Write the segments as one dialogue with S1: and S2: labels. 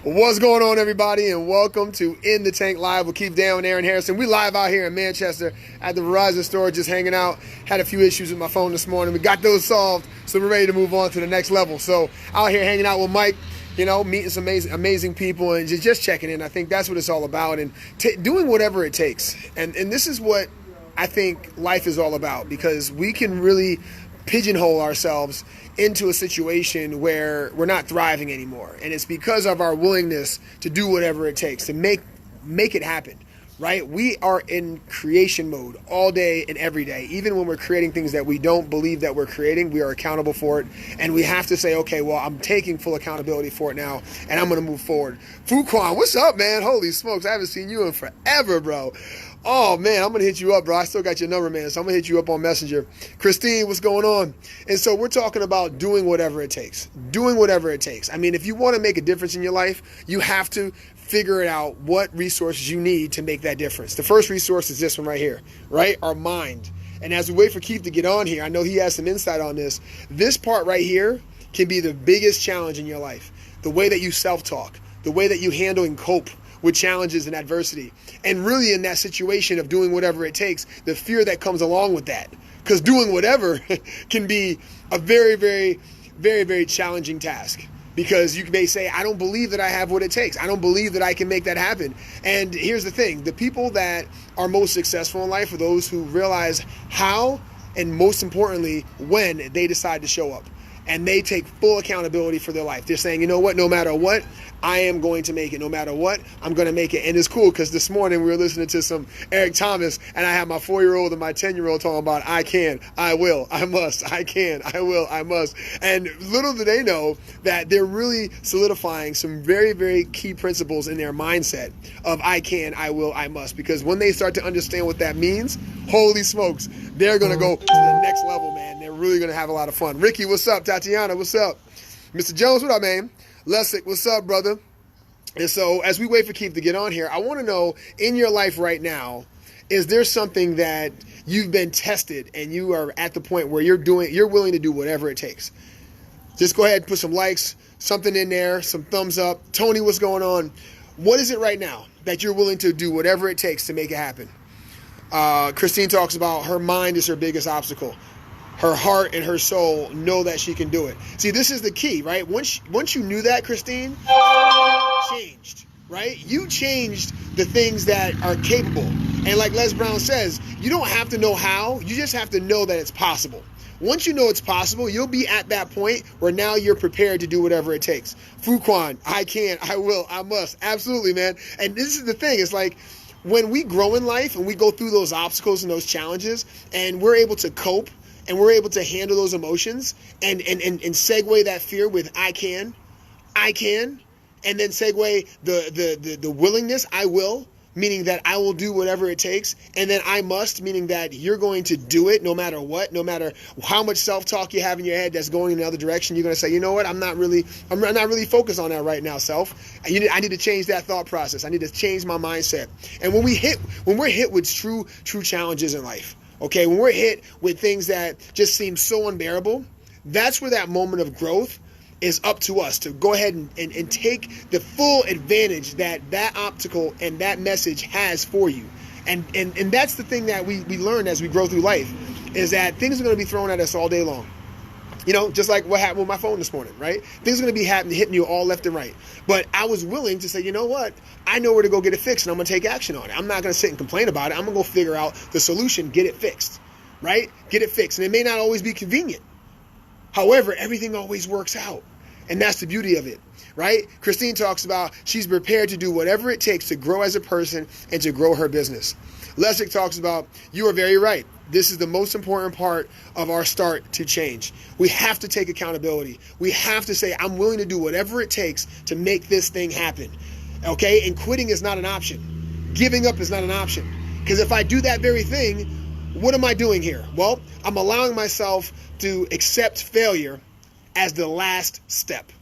S1: What's going on, everybody, and welcome to In the Tank Live with Keith Dale and Aaron Harrison. We live out here in Manchester at the Verizon store, just hanging out. Had a few issues with my phone this morning. We got those solved, so we're ready to move on to the next level. So out here hanging out with Mike, meeting some amazing people and just checking in. I think that's what it's all about, and doing whatever it takes. And this is what I think life is all about, because we can really pigeonhole ourselves into a situation where we're not thriving anymore. And it's because of our willingness to do whatever it takes to make it happen, right? We are in creation mode all day and every day. Even when we're creating things that we don't believe that we're creating, we are accountable for it. And we have to say, okay, well, I'm taking full accountability for it now, and I'm going to move forward. Fuquan, what's up, man? Holy smokes, I haven't seen you in forever, bro. Oh, man, I'm going to hit you up, bro. I still got your number, man, so I'm going to hit you up on Messenger. Christine, what's going on? And so we're talking about doing whatever it takes. Doing whatever it takes. I mean, if you want to make a difference in your life, you have to figure it out what resources you need to make that difference. The first resource is this one right here, right? Our mind. And as we wait for Keith to get on here, I know he has some insight on this. This part right here can be the biggest challenge in your life. The way that you self-talk, the way that you handle and cope with challenges and adversity. And really in that situation of doing whatever it takes, the fear that comes along with that. Because doing whatever can be a very, very, very, very challenging task. Because you may say, I don't believe that I have what it takes. I don't believe that I can make that happen. And here's the thing. The people that are most successful in life are those who realize how, and most importantly, when they decide to show up. And they take full accountability for their life. They're saying, you know what, no matter what, I am going to make it. No matter what, I'm going to make it. And it's cool because this morning we were listening to some Eric Thomas, and I have my 4-year-old and my 10-year-old talking about, I can, I will, I must, I can, I will, I must. And little do they know that they're really solidifying some very, very key principles in their mindset of I can, I will, I must. Because when they start to understand what that means, holy smokes, they're going to go to the next level, man. They're really going to have a lot of fun. Ricky, what's up? Tatiana, what's up? Mr. Jones, what up, man? Lessick, what's up, brother? And so as we wait for Keith to get on here, I want to know, in your life right now, is there something that you've been tested and you are at the point where you're willing to do whatever it takes? Just go ahead and put some likes, something in there, some thumbs up. Tony, what's going on? What is it right now that you're willing to do whatever it takes to make it happen? Christine talks about her mind is her biggest obstacle. Her heart and her soul know that she can do it. See, this is the key, right? Once you knew that, Christine, changed, right? You changed the things that are capable. And like Les Brown says, you don't have to know how. You just have to know that it's possible. Once you know it's possible, you'll be at that point where now you're prepared to do whatever it takes. Fuquan, I can, I will, I must. Absolutely, man. And this is the thing. It's like when we grow in life and we go through those obstacles and those challenges and we're able to cope, and we're able to handle those emotions and segue that fear with I can, and then segue the willingness, I will, meaning that I will do whatever it takes, and then I must, meaning that you're going to do it no matter what, no matter how much self-talk you have in your head that's going in the other direction. You're going to say, you know what, I'm not really focused on that right now, self. I need to change that thought process. I need to change my mindset. And when we're hit with true challenges in life, okay, when we're hit with things that just seem so unbearable, that's where that moment of growth is up to us to go ahead and take the full advantage that obstacle and that message has for you. And that's the thing that we learn as we grow through life, is that things are going to be thrown at us all day long. Just like what happened with my phone this morning, right? Things are going to be hitting you all left and right. But I was willing to say, you know what? I know where to go get it fixed, and I'm going to take action on it. I'm not going to sit and complain about it. I'm going to go figure out the solution, get it fixed, right? Get it fixed. And it may not always be convenient. However, everything always works out. And that's the beauty of it, right? Christine talks about she's prepared to do whatever it takes to grow as a person and to grow her business. Lessick talks about, you are very right. This is the most important part of our start to change. We have to take accountability. We have to say, I'm willing to do whatever it takes to make this thing happen. Okay? And quitting is not an option. Giving up is not an option. Because if I do that very thing, what am I doing here? Well, I'm allowing myself to accept failure as the last step.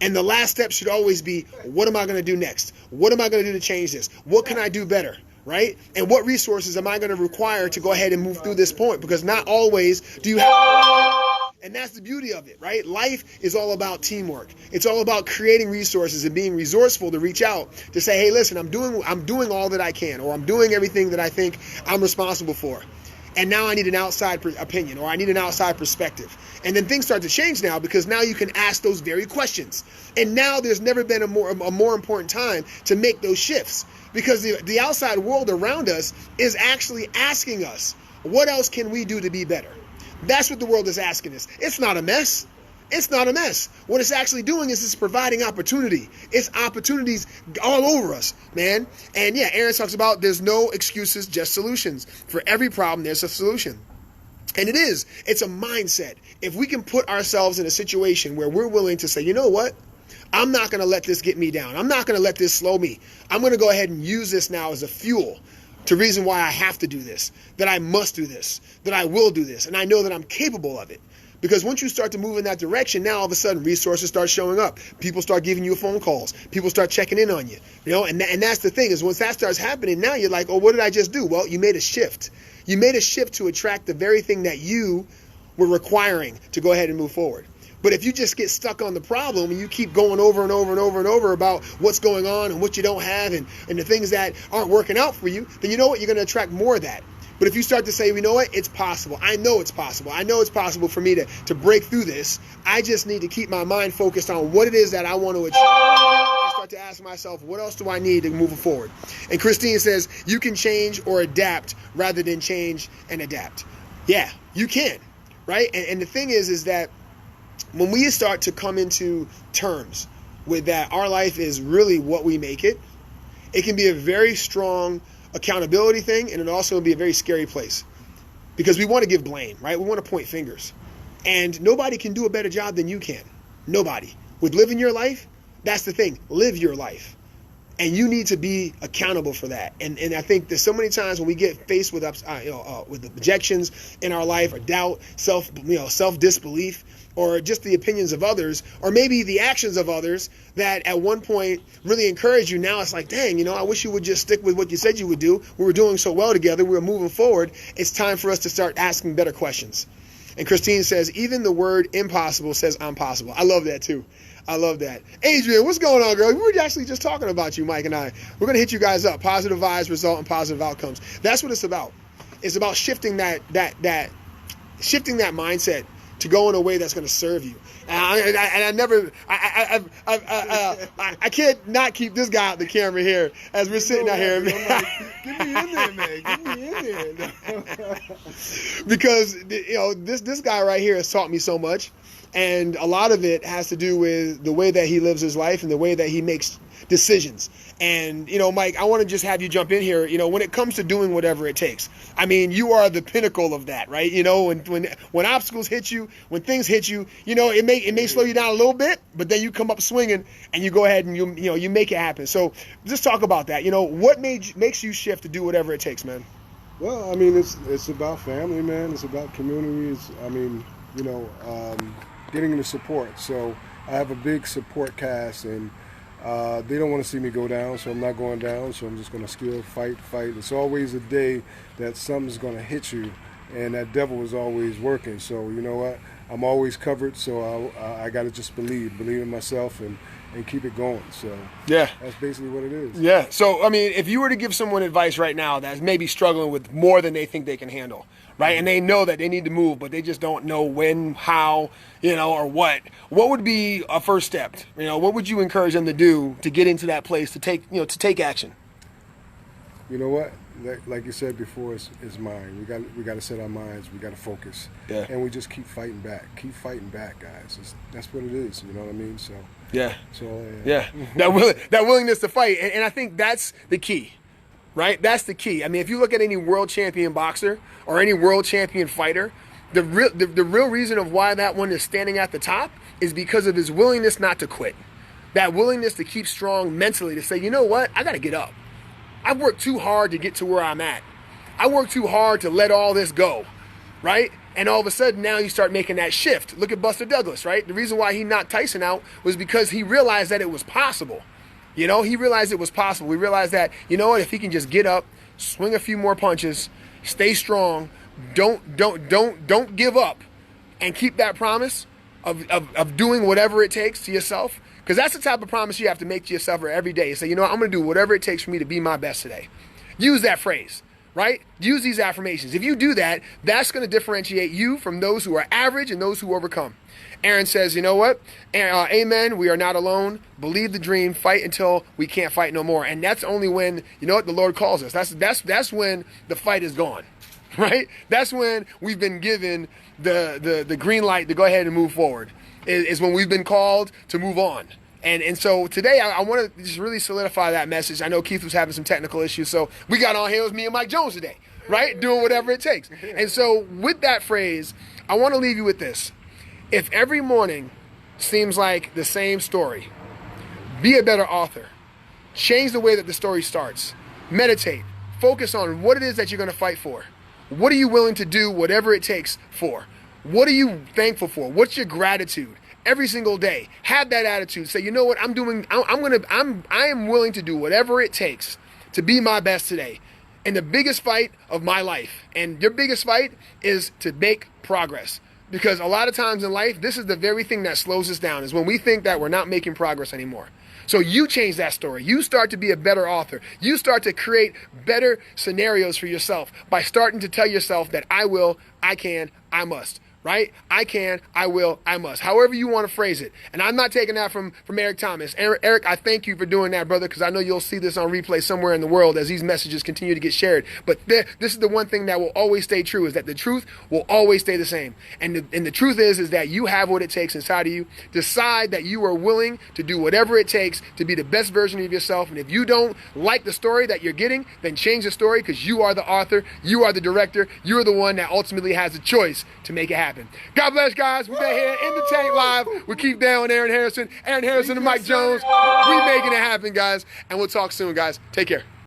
S1: And the last step should always be, what am I going to do next? What am I going to do to change this? What can I do better? Right? And what resources am I going to require to go ahead and move through this point? Because not always do you have And that's the beauty of it, right? Life is all about teamwork. It's all about creating resources and being resourceful to reach out to say, hey, listen, I'm doing all that I can, or I'm doing everything that I think I'm responsible for. And now I need an outside opinion, or I need an outside perspective. And then things start to change now, because now you can ask those very questions. And now there's never been a more important time to make those shifts, because the outside world around us is actually asking us, what else can we do to be better? That's what the world is asking us. It's not a mess. It's not a mess. What it's actually doing is it's providing opportunity. It's opportunities all over us, man. And yeah, Aaron talks about there's no excuses, just solutions. For every problem, there's a solution. And it is. It's a mindset. If we can put ourselves in a situation where we're willing to say, you know what? I'm not going to let this get me down. I'm not going to let this slow me. I'm going to go ahead and use this now as a fuel to reason why I have to do this, that I must do this, that I will do this, and I know that I'm capable of it. Because once you start to move in that direction, now all of a sudden resources start showing up. People start giving you phone calls. People start checking in on you. You know, and that's the thing, is once that starts happening, now you're like, oh, what did I just do? Well, you made a shift. You made a shift to attract the very thing that you were requiring to go ahead and move forward. But if you just get stuck on the problem and you keep going over and over and over and over about what's going on and what you don't have and the things that aren't working out for you, then you know what? You're going to attract more of that. But if you start to say, you know what? It's possible. I know it's possible. I know it's possible for me to break through this. I just need to keep my mind focused on what it is that I want to achieve. I start to ask myself, what else do I need to move forward? And Christine says, you can change or adapt rather than change and adapt. Yeah, you can, right? And the thing is that when we start to come into terms with that our life is really what we make it, it can be a very strong accountability thing, and it also can be a very scary place, because we want to give blame, right? We want to point fingers, and nobody can do a better job than you can. Nobody. With living your life, that's the thing. Live your life. And you need to be accountable for that. And I think there's so many times when we get faced with with the objections in our life, or doubt, self-disbelief, or just the opinions of others, or maybe the actions of others that at one point really encourage you. Now it's like, dang, I wish you would just stick with what you said you would do. We were doing so well together. We were moving forward. It's time for us to start asking better questions. And Christine says, even the word impossible says I'm possible. I love that too. I love that. Adrian, what's going on, girl? We were actually just talking about you, Mike and I. We're going to hit you guys up. Positive vibes result in positive outcomes. That's what it's about. It's about shifting that mindset to go in a way that's going to serve you. And I can't not keep this guy out the camera here as we're sitting out here.
S2: Like, get me in there, man. Get me in there.
S1: Because this guy right here has taught me so much. And a lot of it has to do with the way that he lives his life and the way that he makes decisions. And, Mike, I want to just have you jump in here. When it comes to doing whatever it takes, I mean, you are the pinnacle of that, right? When obstacles hit you, when things hit you, it may slow you down a little bit, but then you come up swinging and you go ahead and you make it happen. So just talk about that. What makes you shift to do whatever it takes, man?
S2: Well, I mean, it's about family, man. It's about communities. I mean, getting the support. So I have a big support cast, and they don't want to see me go down, so I'm not going down. So I'm just going to still fight. It's always a day that something's going to hit you, and that devil is always working. So you know what? I'm always covered. So I got to just believe in myself and keep it going. So
S1: yeah,
S2: that's basically what it is.
S1: Yeah. So I mean, if you were to give someone advice right now that's maybe struggling with more than they think they can handle, right? And they know that they need to move, but they just don't know when, how, or what would be a first step? What would you encourage them to do to get into that place, to take action?
S2: You know what? Like you said before, it's mind. We got to set our minds. We got to focus.
S1: Yeah.
S2: And we just keep fighting back. Keep fighting back, guys. That's what it is. You know what I mean? So
S1: yeah.
S2: So
S1: yeah. That willingness to fight, and I think that's the key. Right? That's the key. I mean, if you look at any world champion boxer or any world champion fighter, the real reason of why that one is standing at the top is because of his willingness not to quit. That willingness to keep strong mentally, to say, you know what? I got to get up. I've worked too hard to get to where I'm at. I worked too hard to let all this go. Right? And all of a sudden, now you start making that shift. Look at Buster Douglas, right? The reason why he knocked Tyson out was because he realized that it was possible. He realized it was possible. We realized that, if he can just get up, swing a few more punches, stay strong, don't give up, and keep that promise of doing whatever it takes to yourself, because that's the type of promise you have to make to yourself every day. You say, you know what, I'm going to do whatever it takes for me to be my best today. Use that phrase, right? Use these affirmations. If you do that, that's going to differentiate you from those who are average and those who overcome. Aaron says, you know what? Amen. We are not alone. Believe the dream. Fight until we can't fight no more. And that's only when, you know what, the Lord calls us. That's when the fight is gone, right? That's when we've been given the green light to go ahead and move forward. Is when we've been called to move on. And so today I want to just really solidify that message. I know Keith was having some technical issues, so we got on here with me and Mike Jones today, right? Doing whatever it takes. And so with that phrase, I want to leave you with this. If every morning seems like the same story, be a better author. Change the way that the story starts. Meditate. Focus on what it is that you're going to fight for. What are you willing to do whatever it takes for? What are you thankful for? What's your gratitude? Every single day, have that attitude. Say, you know what, I am willing to do whatever it takes to be my best today. In the biggest fight of my life. And your biggest fight is to make progress. Because a lot of times in life, this is the very thing that slows us down, is when we think that we're not making progress anymore. So you change that story. You start to be a better author. You start to create better scenarios for yourself by starting to tell yourself that I will, I can, I must. Right? I can, I will, I must. However you want to phrase it. And I'm not taking that from Eric Thomas. Eric, I thank you for doing that, brother, because I know you'll see this on replay somewhere in the world as these messages continue to get shared. But this is the one thing that will always stay true, is that the truth will always stay the same. And the truth is that you have what it takes inside of you. Decide that you are willing to do whatever it takes to be the best version of yourself. And if you don't like the story that you're getting, then change the story, because you are the author, you are the director, you're the one that ultimately has the choice to make it happen. God bless, guys. We've been here in the Tank Live with Keith Dale and Aaron Harrison. Aaron Harrison and Mike Jones. We making it happen, guys. And we'll talk soon, guys. Take care.